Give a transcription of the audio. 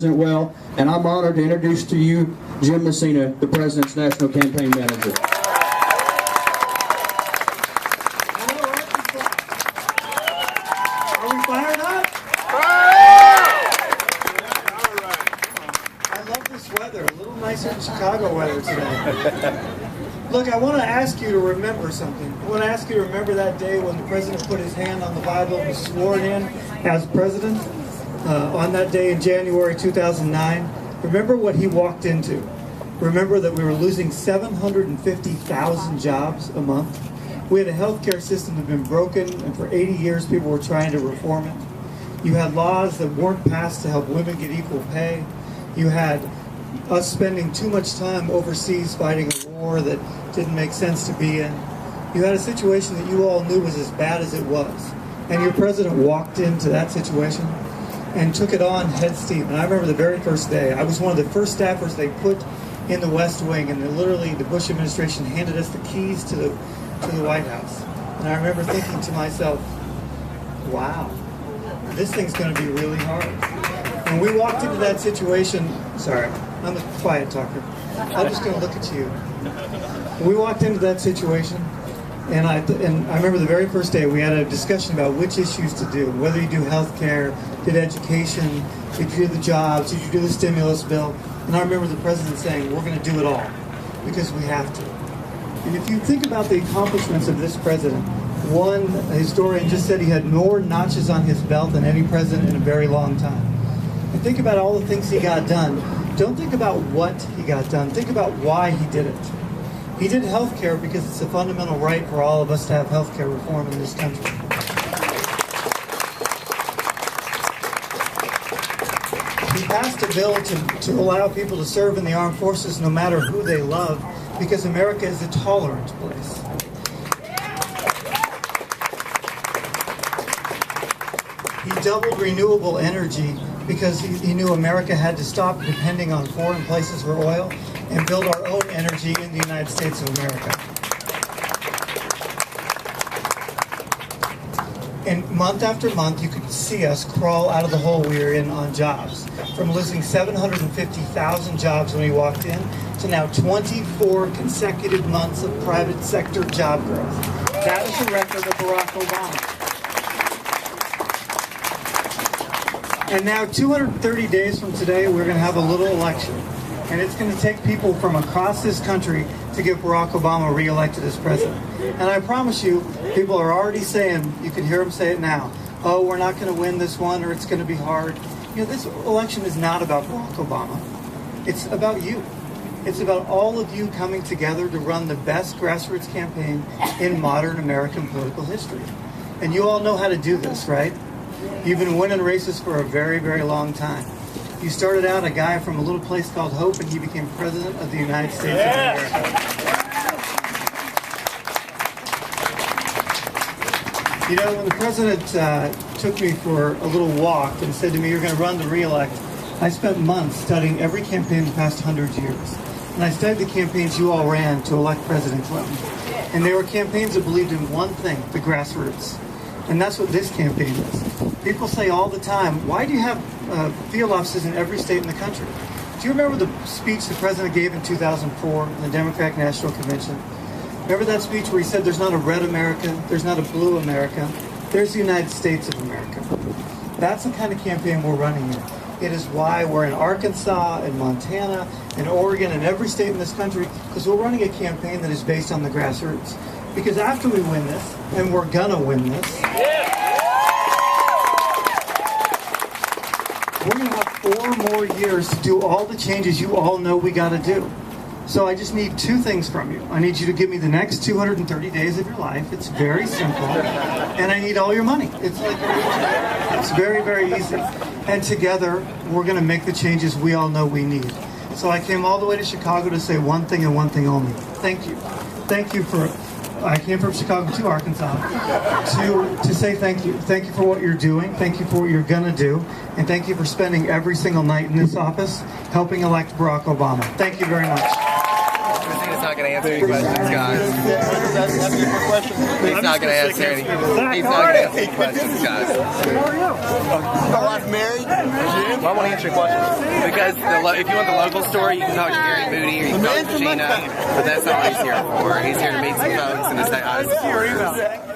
Well, and I'm honored to introduce to you Jim Messina, the President's National Campaign Manager. Are we fired up? I love this weather, a little nicer than Chicago weather today. Look, I want to ask you to remember something. I want to ask you to remember that day when the President put his hand on the Bible and was sworn in as President. On that day in January 2009, remember what he walked into. Remember that we were losing 750,000 jobs a month. We had a healthcare system that had been broken, and for 80 years people were trying to reform it. You had laws that weren't passed to help women get equal pay. You had us spending too much time overseas fighting a war that didn't make sense to be in. You had a situation that you all knew was as bad as it was. And your president walked into that situation and took it on head steep. And I remember the very first day, I was one of the first staffers they put in the West Wing, and literally the Bush administration handed us the keys to the White House. And I remember thinking to myself, wow, this thing's going to be really hard. When we walked into that situation, sorry, I'm a quiet talker. I'm just going to look at you. When we walked into that situation, and I remember the very first day we had a discussion about which issues to do, whether you do health care, did education, did you do the jobs, did you do the stimulus bill. And I remember the president saying, we're going to do it all, because we have to. And if you think about the accomplishments of this president, one historian just said he had more notches on his belt than any president in a very long time. And think about all the things he got done. Don't think about what he got done, think about why he did it. He did health care because it's a fundamental right for all of us to have health care reform in this country. He passed a bill to allow people to serve in the armed forces no matter who they love, because America is a tolerant place. He doubled renewable energy because he knew America had to stop depending on foreign places for oil and build our own energy in the United States of America. And month after month, you could see us crawl out of the hole we were in on jobs. From losing 750,000 jobs when we walked in, to now 24 consecutive months of private sector job growth. That is the record of Barack Obama. And now 230 days from today, we're going to have a little election. And it's going to take people from across this country to get Barack Obama reelected as president. And I promise you, people are already saying, you can hear them say it now, oh, we're not going to win this one, or it's going to be hard. You know, this election is not about Barack Obama. It's about you. It's about all of you coming together to run the best grassroots campaign in modern American political history. And you all know how to do this, right? You've been winning races for a very, very long time. You started out a guy from a little place called Hope, and he became President of the United States of America. You know, when the President took me for a little walk and said to me, you're going to run to re-elect, I spent months studying every campaign the past 100 years. And I studied the campaigns you all ran to elect President Clinton. And they were campaigns that believed in one thing, the grassroots. And that's what this campaign is. People say all the time, why do you have field offices in every state in the country? Do you remember the speech the president gave in 2004 in the Democratic National Convention? Remember that speech where he said there's not a red America, there's not a blue America, there's the United States of America. That's the kind of campaign we're running here. It is why we're in Arkansas, in Montana, in Oregon, in every state in this country, because we're running a campaign that is based on the grassroots. Because after we win this, and we're gonna win this, we're gonna have 4 more years to do all the changes you all know we gotta do. So I just need 2 things from you. I need you to give me the next 230 days of your life. It's very simple. And I need all your money. It's very, very easy. And together, we're gonna make the changes we all know we need. So I came all the way to Chicago to say one thing and one thing only. Thank you. Thank you for, I came from Chicago to Arkansas to say thank you. Thank you for what you're doing. Thank you for what you're gonna do. And thank you for spending every single night in this office helping elect Barack Obama. Thank you very much. Messina's not going to answer any questions, guys. He's not going to answer any. He's not going to answer any questions, guys. My wife married. Jim? Why won't he answer your questions? Because if you want the local story, you can talk to Gary Moody or you can talk to Gina. But that's not what he's here for. He's here to meet some folks and to say hi.